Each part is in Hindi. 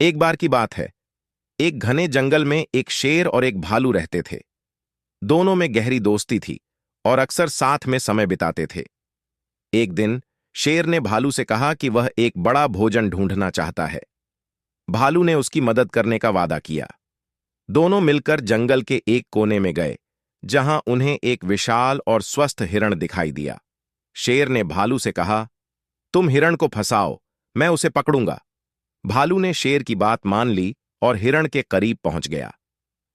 एक बार की बात है। एक घने जंगल में एक शेर और एक भालू रहते थे। दोनों में गहरी दोस्ती थी और अक्सर साथ में समय बिताते थे। एक दिन शेर ने भालू से कहा कि वह एक बड़ा भोजन ढूंढना चाहता है। भालू ने उसकी मदद करने का वादा किया। दोनों मिलकर जंगल के एक कोने में गए, जहां उन्हें एक विशाल और स्वस्थ हिरण दिखाई दिया। शेर ने भालू से कहा, तुम हिरण को फंसाओ, मैं उसे पकड़ूंगा। भालू ने शेर की बात मान ली और हिरण के करीब पहुंच गया।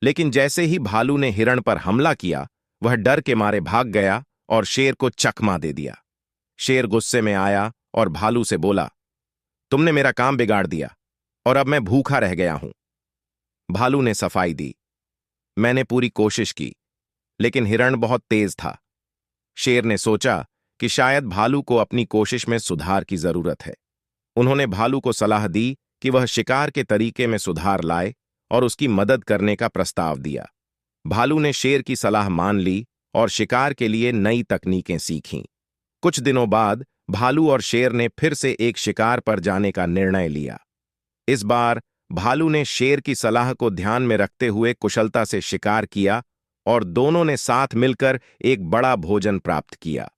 लेकिन जैसे ही भालू ने हिरण पर हमला किया, वह डर के मारे भाग गया और शेर को चकमा दे दिया। शेर गुस्से में आया और भालू से बोला, तुमने मेरा काम बिगाड़ दिया और अब मैं भूखा रह गया हूं। भालू ने सफाई दी, मैंने पूरी कोशिश की, लेकिन हिरण बहुत तेज था। शेर ने सोचा कि शायद भालू को अपनी कोशिश में सुधार की जरूरत है। उन्होंने भालू को सलाह दी कि वह शिकार के तरीके में सुधार लाए और उसकी मदद करने का प्रस्ताव दिया। भालू ने शेर की सलाह मान ली और शिकार के लिए नई तकनीकें सीखीं। कुछ दिनों बाद भालू और शेर ने फिर से एक शिकार पर जाने का निर्णय लिया। इस बार भालू ने शेर की सलाह को ध्यान में रखते हुए कुशलता से शिकार किया और दोनों ने साथ मिलकर एक बड़ा भोजन प्राप्त किया।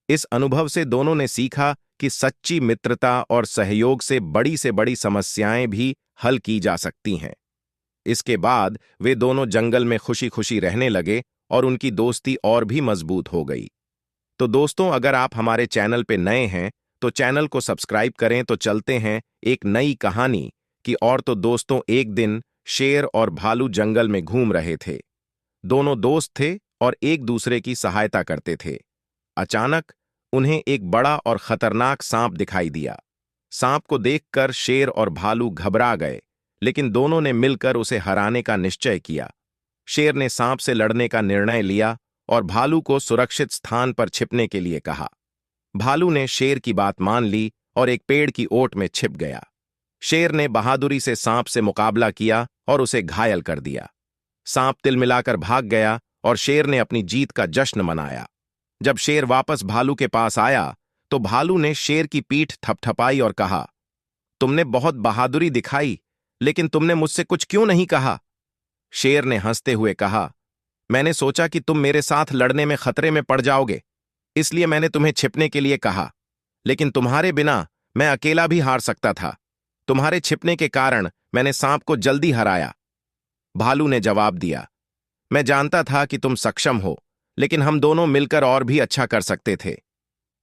इस अनुभव से दोनों ने सीखा कि सच्ची मित्रता और सहयोग से बड़ी समस्याएं भी हल की जा सकती हैं। इसके बाद वे दोनों जंगल में खुशी खुशी रहने लगे और उनकी दोस्ती और भी मजबूत हो गई। तो दोस्तों, अगर आप हमारे चैनल पे नए हैं तो चैनल को सब्सक्राइब करें। तो चलते हैं एक नई कहानी की और। तो दोस्तों, एक दिन शेर और भालू जंगल में घूम रहे थे। दोनों दोस्त थे और एक दूसरे की सहायता करते थे। अचानक उन्हें एक बड़ा और खतरनाक सांप दिखाई दिया। सांप को देखकर शेर और भालू घबरा गए, लेकिन दोनों ने मिलकर उसे हराने का निश्चय किया। शेर ने सांप से लड़ने का निर्णय लिया और भालू को सुरक्षित स्थान पर छिपने के लिए कहा। भालू ने शेर की बात मान ली और एक पेड़ की ओट में छिप गया। शेर ने बहादुरी से सांप से मुकाबला किया और उसे घायल कर दिया। सांप तिलमिलाकर भाग गया और शेर ने अपनी जीत का जश्न मनाया। जब शेर वापस भालू के पास आया तो भालू ने शेर की पीठ थपथपाई और कहा, तुमने बहुत बहादुरी दिखाई, लेकिन तुमने मुझसे कुछ क्यों नहीं कहा? शेर ने हंसते हुए कहा, मैंने सोचा कि तुम मेरे साथ लड़ने में खतरे में पड़ जाओगे, इसलिए मैंने तुम्हें छिपने के लिए कहा। लेकिन तुम्हारे बिना मैं अकेला भी हार सकता था। तुम्हारे छिपने के कारण मैंने सांप को जल्दी हराया। भालू ने जवाब दिया, मैं जानता था कि तुम सक्षम हो, लेकिन हम दोनों मिलकर और भी अच्छा कर सकते थे।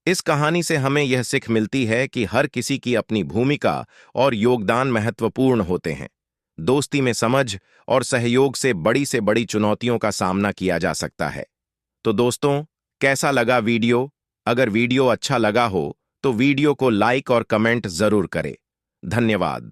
इस कहानी से हमें यह सीख मिलती है कि हर किसी की अपनी भूमिका और योगदान महत्वपूर्ण होते हैं। दोस्ती में समझ और सहयोग से बड़ी चुनौतियों का सामना किया जा सकता है। तो दोस्तों, कैसा लगा वीडियो? अगर वीडियो अच्छा लगा हो तो वीडियो को लाइक और कमेंट जरूर करें। धन्यवाद।